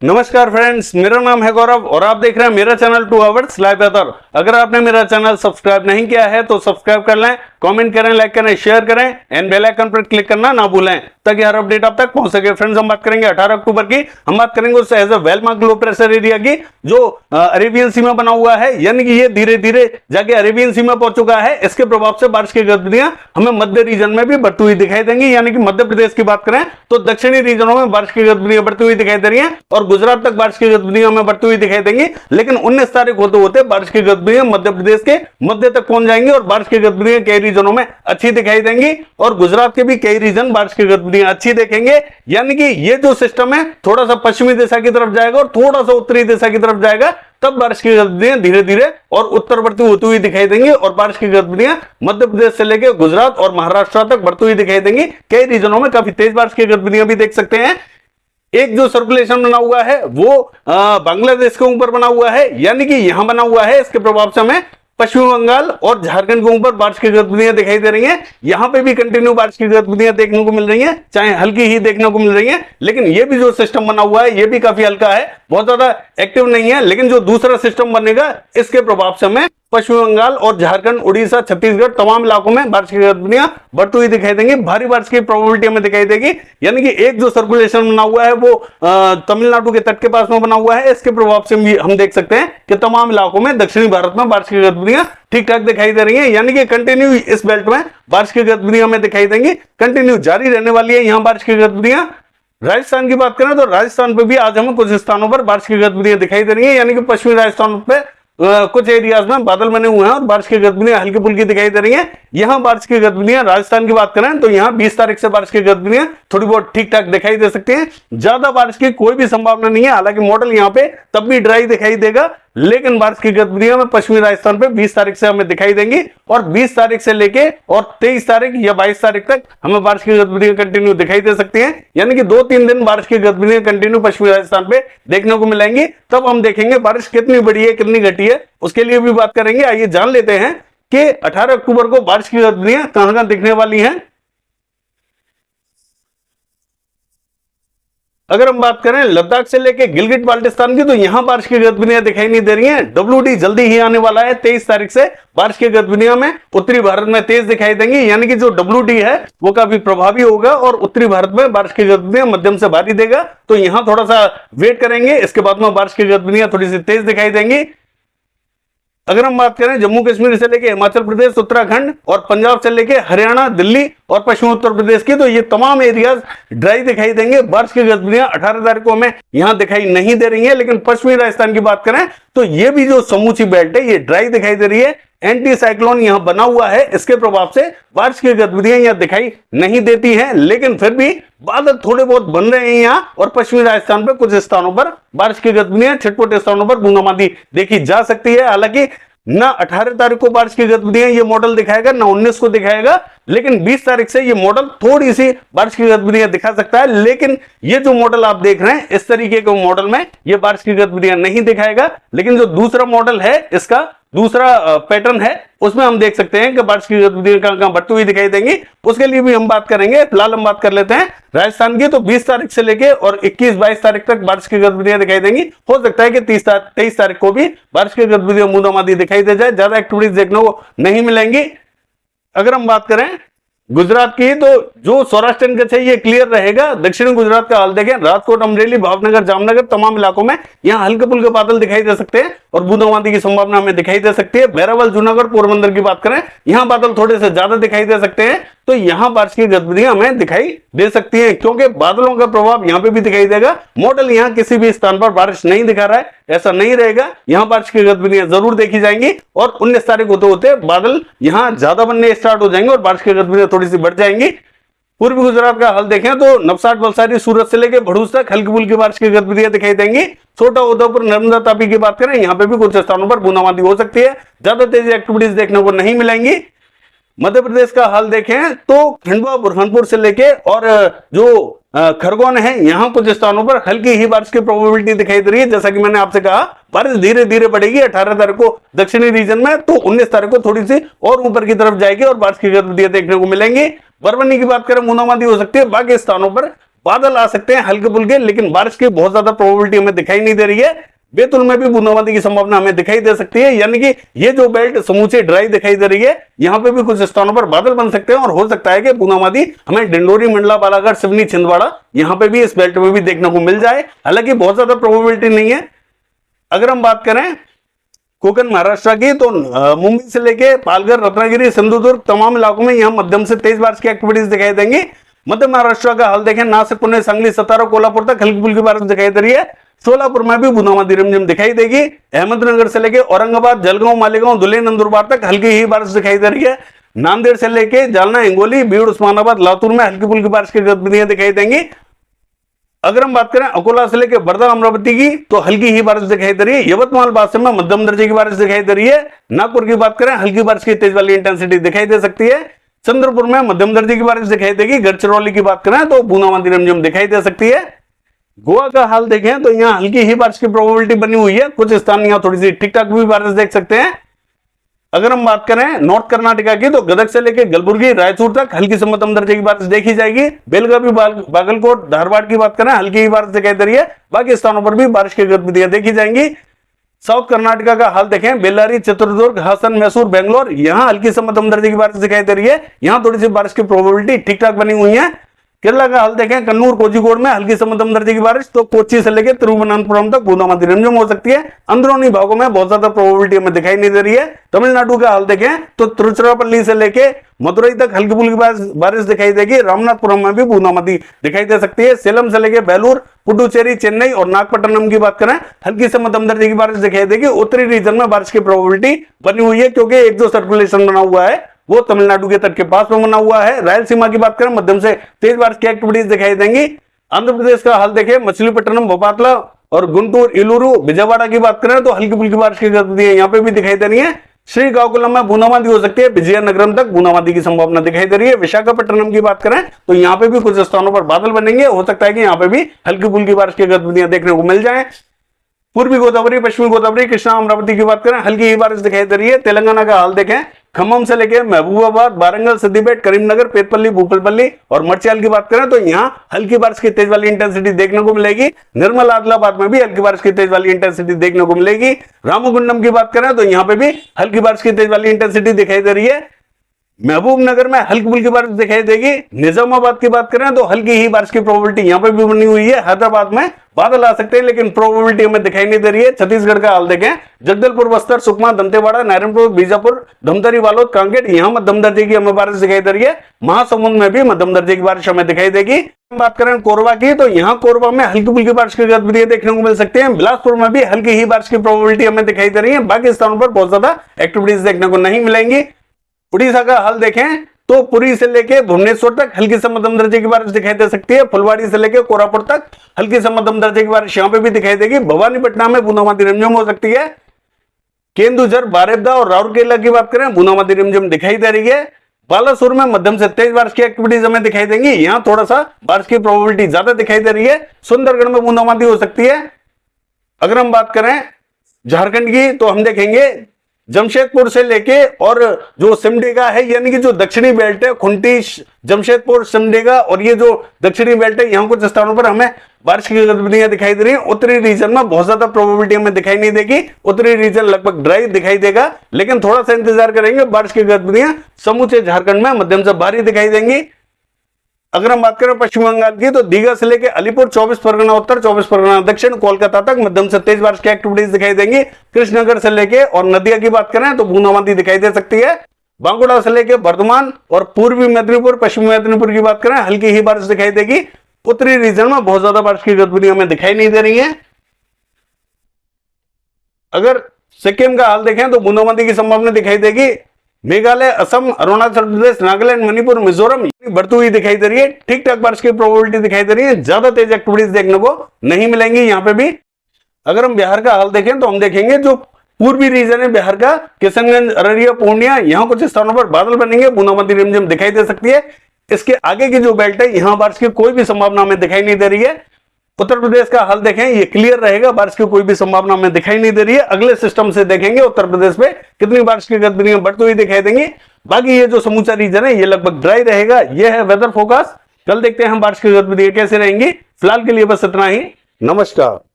नमस्कार फ्रेंड्स, मेरा नाम है गौरव और आप देख रहे हैं मेरा चैनल 2 आवर्स लाइव वेदर। अगर आपने मेरा चैनल सब्सक्राइब नहीं किया है तो सब्सक्राइब कर लें, कमेंट करें, लाइक करें, शेयर करें एंड बेल आइकन पर क्लिक करना ना भूलें ताकि हर अपडेट आप तक पहुंच सके। फ्रेंड्स, हम बात करेंगे 18 अक्टूबर की। हम बात करेंगे उस as a well marked low pressure area की जो अरेबियन सी में बना हुआ है, यानी कि ये धीरे धीरे जाके अरेबियन सी में पहुंच चुका है। इसके प्रभाव से बारिश की गतिविधियां हमें मध्य रीजन में भी बढ़ती हुई दिखाई देंगी, यानी कि मध्य प्रदेश की बात करें तो दक्षिणी रीजनों में बारिश की गतिविधियां बढ़ती हुई दिखाई दे रही है और गुजरात तक बारिश की गतिविधियां हमें बढ़ती हुई दिखाई देंगी। लेकिन 19 तारीख होते होते बारिश की गतिविधियां मध्य प्रदेश के मध्य तक पहुंच जाएंगी और बारिश की गतिविधियां कई रीजनों में अच्छी दिखाई देंगी और गुजरात के भी कई रीजन बारिश की गतिविधियां अच्छी देखेंगे। यानी कि ये जो सिस्टम है थोड़ा सा पश्चिमी दिशा की तरफ जाएगा और थोड़ा सा उत्तरी दिशा की तरफ जाएगा, तब बारिश की गतिविधियां धीरे धीरे और उत्तरवर्ती होती हुई दिखाई देंगी और बारिश की गतिविधियां मध्य प्रदेश से लेकर गुजरात और महाराष्ट्र तक बढ़ती हुई दिखाई देंगी। कई रीजनों में काफी तेज बारिश की गतिविधियां भी देख सकते हैं। एक जो सर्कुलेशन बना हुआ है वो बांग्लादेश के ऊपर बना हुआ है, यानी कि यहां बना हुआ है। इसके प्रभाव से हमें पश्चिम बंगाल और झारखंड के ऊपर बारिश की गतिविधियां दिखाई दे रही हैं। यहां पे भी कंटिन्यू बारिश की गतिविधियां देखने को मिल रही हैं, चाहे हल्की ही देखने को मिल रही हैं। लेकिन ये भी जो सिस्टम बना हुआ है ये भी काफी हल्का है, बहुत ज्यादा एक्टिव नहीं है। लेकिन जो दूसरा सिस्टम बनेगा इसके प्रभाव से हमें पश्चिम बंगाल और झारखंड, उड़ीसा, छत्तीसगढ़ तमाम इलाकों में बारिश की गतिविधियां बढ़ती हुई दिखाई देंगी। भारी बारिश की प्रोबेबिलिटी हमें दिखाई देगी। यानी कि एक जो सर्कुलेशन बना हुआ है वो तमिलनाडु के तट के पास में बना हुआ है। इसके प्रभाव से भी हम देख सकते हैं कि तमाम इलाकों में दक्षिणी भारत में बारिश की गतिविधियां ठीक ठाक दिखाई दे रही है। यानी कि कंटिन्यू इस बेल्ट में बारिश की गतिविधियां हमें दिखाई देंगी, कंटिन्यू जारी रहने वाली है यहां बारिश की गतिविधियां। राजस्थान की बात करें तो राजस्थान पे भी आज हमें कुछ स्थानों पर बारिश की गतिविधियां दिखाई दे रही है। यानी कि पश्चिमी राजस्थान पे कुछ एरियाज में बादल बने हुए हैं और बारिश की गतिविधियां हल्की फुल्की दिखाई दे रही हैं। यहां बारिश की गतिविधियां राजस्थान की बात करें तो यहां 20 तारीख से बारिश की गतिविधियां थोड़ी बहुत ठीक ठाक दिखाई दे सकती हैं। ज्यादा बारिश की कोई भी संभावना नहीं है, हालांकि मॉडल यहां पे तब भी ड्राई दिखाई देगा। लेकिन बारिश की गतिविधियां में पश्चिमी राजस्थान पे 20 तारीख से हमें दिखाई देंगी और 20 तारीख से लेके और 23 तारीख या 22 तारीख तक हमें बारिश की गतिविधियां कंटिन्यू दिखाई दे सकती हैं। यानी कि 2-3 दिन बारिश की गतिविधियां कंटिन्यू पश्चिमी राजस्थान पे देखने को मिलेंगी। तब हम देखेंगे बारिश कितनी बड़ी है, कितनी घटी है, उसके लिए भी बात करेंगे। आइए जान लेते हैं कि 18 अक्टूबर को बारिश की गतिविधियां कहां कहां दिखने वाली हैं। अगर हम बात करें लद्दाख से लेके गिलगिट बाल्टिस्तान की तो यहां बारिश की गतिविधियां दिखाई नहीं दे रही हैं। WD जल्दी ही आने वाला है, 23 तारीख से बारिश की गतिविधियां में उत्तरी भारत में तेज दिखाई देंगी। यानी कि जो WD है वो काफी प्रभावी होगा और उत्तरी भारत में बारिश की गतिविधियां मध्यम से भारी देगा। तो यहां थोड़ा सा वेट करेंगे, इसके बाद में बारिश की गतिविधियां थोड़ी सी तेज दिखाई देंगी। अगर हम बात करें जम्मू कश्मीर से लेके हिमाचल प्रदेश, उत्तराखंड और पंजाब से लेके हरियाणा, दिल्ली और पश्चिमी उत्तर प्रदेश की, तो ये तमाम एरियाज ड्राई दिखाई देंगे। बारिश की गतिविधियां 18 तारीख को हमें यहां दिखाई नहीं दे रही है। लेकिन पश्चिमी राजस्थान की बात करें तो ये भी जो समूची बेल्ट है ये ड्राई दिखाई दे रही है। एंटी साइक्लोन यहां बना हुआ है, इसके प्रभाव से बारिश की गतिविधियां यहां दिखाई नहीं देती हैं। लेकिन फिर भी बादल थोड़े बहुत बन रहे हैं यहां और पश्चिमी राजस्थान पे कुछ स्थानों पर बारिश की गतिविधियां, छिटपुट स्थानों पर बूंदाबांदी देखी जा सकती है। हालांकि ना 18 तारीख को बारिश की गतिविधियां ये मॉडल दिखाएगा, ना 19 को दिखाएगा। लेकिन 20 तारीख से ये मॉडल थोड़ी सी बारिश की गतिविधियां दिखा सकता है। लेकिन ये जो मॉडल आप देख रहे हैं इस तरीके के मॉडल में ये बारिश की गतिविधियां नहीं दिखाएगा। लेकिन जो दूसरा मॉडल है, इसका दूसरा पैटर्न है, उसमें हम देख सकते हैं कि बारिश की गतिविधियां कहां कहां बढ़ती हुई दिखाई देंगी। उसके लिए भी हम बात करेंगे। फिलहाल हम बात कर लेते हैं राजस्थान की। तो 20 तारीख से लेके और 21-22 तारीख तक बारिश की गतिविधियां दिखाई देंगी। हो सकता है कि 23 तारीख को भी बारिश की गतिविधियां बूंदाबांदी दिखाई दे जाए, ज्यादा एक्टिविटीज देखने को नहीं मिलेंगी। अगर हम बात करें गुजरात की तो जो सौराष्ट्र कच्छ है ये क्लियर रहेगा। दक्षिणी गुजरात का हाल देखें, राजकोट, अमरेली, भावनगर, जामनगर तमाम इलाकों में यहां हल्के फुल्के बादल दिखाई दे सकते हैं और बूंदाबांदी की संभावना हमें दिखाई दे सकती है। वेरावल, जूनागढ़, पोरबंदर की बात करें, यहां बादल थोड़े से ज्यादा दिखाई दे सकते हैं। तो यहां बारिश की गतिविधियां हमें दिखाई दे सकती है क्योंकि बादलों का प्रभाव यहां पे भी दिखाई देगा। मॉडल यहां किसी भी स्थान पर बारिश नहीं दिखा रहा है, ऐसा नहीं रहेगा। यहां बारिश की गतिविधियां जरूर देखी जाएंगी और 19 तारीख होते होते बादल यहां ज्यादा बनने स्टार्ट हो जाएंगे और बारिश की गतिविधियां थोड़ी सी बढ़ जाएंगी। पूर्वी गुजरात का हाल देखें तो नवसारी, वलसाड़ी, सूरत से लेकर भरूच तक हल्की फुल्की बारिश की गतिविधियां दिखाई देंगी। छोटा उदयपुर, नर्मदा, तापी की बात करें, यहां पे भी कुछ स्थानों पर बूंदाबांदी हो सकती है, ज्यादा तेज एक्टिविटीज देखने को नहीं मिलेंगी। मध्य प्रदेश का हाल देखें तो खंडवा, बुरहानपुर से लेके और जो खरगोन है, यहां कुछ स्थानों पर हल्की ही बारिश की प्रोबेबिलिटी दिखाई दे रही है। जैसा कि मैंने आपसे कहा बारिश धीरे धीरे बढ़ेगी। 18 तारीख को दक्षिणी रीजन में, तो 19 तारीख को थोड़ी सी और ऊपर की तरफ जाएगी और बारिश की गतिविधियां देखने को मिलेंगी। परभणी की बात करें, बूंदाबांदी हो सकती है। बाकी स्थानों पर बादल आ सकते हैं हल्के फुल्के, लेकिन बारिश की बहुत ज्यादा प्रोबेबिलिटी हमें दिखाई नहीं दे रही है। बैतूल में भी बूंदाबांदी की संभावना हमें दिखाई दे सकती है, यानी कि ये जो बेल्ट समूचे ड्राई दिखाई दे रही है, यहां पे भी कुछ स्थानों पर बादल बन सकते हैं और हो सकता है कि बूंदाबांदी हमें डिंडोरी, मंडला, बालाघाट, सिवनी, छिंदवाड़ा यहां पे भी इस बेल्ट में भी देखने को मिल जाए। हालांकि बहुत ज्यादा प्रोबेबिलिटी नहीं है। अगर हम बात करें कोकण महाराष्ट्र की, तो मुंबई से लेके पालघर, रत्नागिरी, सिंधुदुर्ग तमाम इलाकों में यहां मध्यम से तेज बारिश की एक्टिविटीज दिखाई देंगी। मध्य महाराष्ट्र का हाल देखें, नासिक, पुणे, सांगली, सतारा, कोल्हापुर तक हल्की फुल्की बारिश दिखाई दे रही है। सोलापुर में भी बूंदाबांदी रिमझिम दिखाई देगी। अहमदनगर से लेके औरंगाबाद, जलगांव, मालेगांव, धुले, नंदुरबार तक हल्की ही बारिश दिखाई दे रही है। नांदेड़ से लेके जालना, हिंगोली, बीड़, उस्मानाबाद, लातूर में हल्की फुल्की बारिश की गतिविधियां दिखाई देंगी। अगर हम बात करें अकोला से लेकर वर्धा, अमरावती की, तो हल्की ही बारिश दिखाई दे रही है। यवतमाल, बादशाह में मध्यम दर्जे की बारिश दिखाई दे रही है। नागपुर की बात करें, हल्की बारिश की तेज वाली इंटेंसिटी दिखाई दे सकती है। चंद्रपुर में मध्यम दर्जे की बारिश दिखाई देगी। गढ़चिरौली की बात करें तो बूंदाबांदी रिमझिम दिखाई दे सकती है। गोवा का हाल देखें तो यहाँ हल्की ही बारिश की प्रोबेबिलिटी बनी हुई है। कुछ स्थान यहाँ थोड़ी सी ठीक ठाक भी बारिश देख सकते हैं। अगर हम बात करें नॉर्थ कर्नाटका की, तो गदग से लेकर कलबुर्गी, रायचूर तक हल्की से मध्यम दर्जे की बारिश देखी जाएगी। बेलगावी, बागलकोट, धारवाड़ की बात करें, हल्की ही बारिश दिखाई दे रही है। बाकी स्थानों पर भी बारिश की गतिविधियां देखी जाएंगी। साउथ कर्नाटका का हाल देखें, बेल्लारी, चित्रदुर्ग, हासन, मैसूर, बेंगलोर, यहां हल्की से मध्यम दर्जे की बारिश दिखाई दे रही है। यहां थोड़ी सी बारिश की प्रोबेबिलिटी ठीक ठाक बनी हुई है। केरला का हाल देखें, कन्नूर, कोझिकोड में हल्की से मध्यम दर्जे की बारिश, तो कोच्चि से लेकर तिरुवनंतपुरम तक बूंदाबांदी रिमझिम हो सकती है। अंदरूनी भागों में बहुत ज्यादा प्रोबेबिलिटी हमें दिखाई नहीं दे रही है। तमिलनाडु का हाल देखें तो तिरुचिरापल्ली से लेके मदुरई तक हल्की फुल्की बारिश दिखाई देगी। रामनाथपुरम में भी बूंदाबांदी दिखाई दे सकती है। सेलम से लेके बेलूर, पुडुचेरी, चेन्नई और नागपट्टनम की बात करें, हल्की से मध्यम दर्जे की बारिश दिखाई देगी। उत्तरी रीजन में बारिश की प्रोबेबिलिटी बनी हुई है, क्योंकि एक जो सर्कुलेशन बना हुआ है वो तमिलनाडु के तट के पास में बना हुआ है। रायलसीमा की बात करें, मध्यम से तेज बारिश की एक्टिविटीज दिखाई देंगी। आंध्र प्रदेश का हाल देखें, मछलीपट्टनम, भोपातला और गुंटूर, इलूरू, विजयवाड़ा की बात करें तो हल्की फुल्की बारिश की गतिविधियां यहाँ पे भी दिखाई दे रही है। श्रीकाकुलम में बूंदाबांदी हो सकती है। विजयनगरम तक बूंदाबांदी की संभावना दिखाई दे रही है। विशाखापट्टनम की बात करें तो यहाँ पे भी कुछ स्थानों पर बादल बनेंगे। हो सकता है कि यहाँ पे भी हल्की फुल्की बारिश की गतिविधियां देखने को मिल जाए। पूर्वी गोदावरी, पश्चिमी गोदावरी, कृष्णा, अमरावती की बात करें, हल्की ही बारिश दिखाई दे रही है। तेलंगाना का हाल देखें, खम्मम से लेकर महबूबाबाद, वारंगल, सिद्दीपेट, करीमनगर, पेटपल्ली, भूपलपल्ली और मर्चियाल की बात करें तो यहाँ हल्की बारिश की तेज वाली इंटेंसिटी देखने को मिलेगी। निर्मल, आदिलाबाद में भी हल्की बारिश की तेज वाली इंटेंसिटी देखने को मिलेगी। रामगुंडम की बात करें तो यहाँ पे भी हल्की बारिश की तेज वाली इंटेंसिटी दिखाई दे रही है। महबूब नगर में हल्की फुल्की बारिश दिखाई देगी। निजामाबाद की बात करें तो हल्की ही बारिश की प्रोबेबिलिटी यहाँ पे भी बनी हुई है। हैदराबाद में बादल आ सकते हैं, लेकिन प्रोबेबिलिटी हमें दिखाई नहीं दे रही है। छत्तीसगढ़ का हाल देखें, जगदलपुर, बस्तर, सुकमा, दंतेवाड़ा, नारायणपुर, बीजापुर, धमतरी, बालोद, कांकेर, यहाँ मध्यम दर्जे की हमें बारिश दिखाई दे रही है। महासमुंद में भी मध्यम दर्जे की बारिश हमें दिखाई देगी। बात करें कोरबा की, तो यहाँ कोरबा में हल्की फुल्की बारिश की गतिविधियां देखने को मिल सकती है। बिलासपुर में भी हल्की ही बारिश की प्रोबेबिलिटी हमें दिखाई दे रही है। बाकी स्थानों पर बहुत ज्यादा एक्टिविटीज देखने को नहीं मिलेंगी। उड़ीसा का हाल देखें तो पुरी से लेके भुवनेश्वर तक हल्की से मध्यम दर्जे की बारिश दिखाई दे सकती है। फुलवाड़ी से लेके कोरापुट तक हल्की से मध्यम दर्जे की बारिश यहां पे भी दिखाई देगी। भवानीपटना में बूंदाबांदी रिमझिम हो सकती है। केंदुझर, बारेपदा और राउरकेला की बात करें, बूंदाबांदी रिमझिम दिखाई दे रही है। बालासुर में मध्यम से तेज बारिश की एक्टिविटीज हमें दिखाई देंगी। यहां थोड़ा सा बारिश की प्रोबेबिलिटी ज्यादा दिखाई दे रही है। सुंदरगढ़ में बूंदाबांदी हो सकती है। अगर हम बात करें झारखंड की, तो हम देखेंगे जमशेदपुर से लेके और जो सिमडेगा है, यानी कि जो दक्षिणी बेल्ट है, खुंटी, जमशेदपुर, सिमडेगा और ये जो दक्षिणी बेल्ट है, यहाँ कुछ स्थानों पर हमें बारिश की गतिविधियां दिखाई दे रही है। उत्तरी रीजन में बहुत ज्यादा प्रोबेबिलिटी हमें दिखाई नहीं देगी। उत्तरी रीजन लगभग ड्राई दिखाई देगा, लेकिन थोड़ा सा इंतजार करेंगे। बारिश की गतिविधियां समूचे झारखंड में मध्यम से भारी दिखाई देंगी। अगर हम बात करें पश्चिम बंगाल की, तो दीघा से लेकर अलीपुर, 24 परगना उत्तर, 24 परगना दक्षिण, कोलकाता तक मध्यम से तेज बारिश की एक्टिविटीज दिखाई देंगी। कृष्णनगर से लेकर और नदिया की बात करें तो बूंदाबांदी दिखाई दे सकती है। बांकुड़ा से लेकर वर्धमान और पूर्वी मेदिनीपुर, पश्चिमी मेदिनीपुर की बात करें, हल्की ही बारिश दिखाई देगी। उत्तरी रीजन में बहुत ज्यादा बारिश की गतिविधियां हमें दिखाई नहीं दे रही है। अगर सिक्किम का हाल देखें तो बूंदाबांदी की संभावना दिखाई देगी। मेघालय, असम, अरुणाचल प्रदेश, नागालैंड, मणिपुर, मिजोरम बढ़ती हुई दिखाई दे रही है। ठीक ठाक बारिश की प्रोबेबिलिटी दिखाई दे रही है। ज्यादा तेज एक्टिविटीज देखने को नहीं मिलेंगी यहाँ पे भी। अगर हम बिहार का हाल देखें तो हम देखेंगे जो पूर्वी रीजन है बिहार का, किशनगंज, अररिया, पूर्णिया, यहाँ कुछ स्थानों पर बादल बनेंगे। बूंदाबांदी रिमझिम दिखाई दे सकती है। इसके आगे की जो बेल्ट है, यहाँ बारिश की कोई भी संभावना हमें दिखाई नहीं दे रही है। उत्तर प्रदेश का हाल देखें, ये क्लियर रहेगा, बारिश की कोई भी संभावना हमें दिखाई नहीं दे रही है। अगले सिस्टम से देखेंगे उत्तर प्रदेश में कितनी बारिश की गतिविधियां बढ़ती हुई दिखाई देंगी। बाकी ये जो समूचा रीजन है, ये लगभग ड्राई रहेगा। ये है वेदर फोरकास्ट। कल देखते हैं हम बारिश की गतिविधियां कैसे रहेंगी। फिलहाल के लिए बस इतना ही। नमस्कार।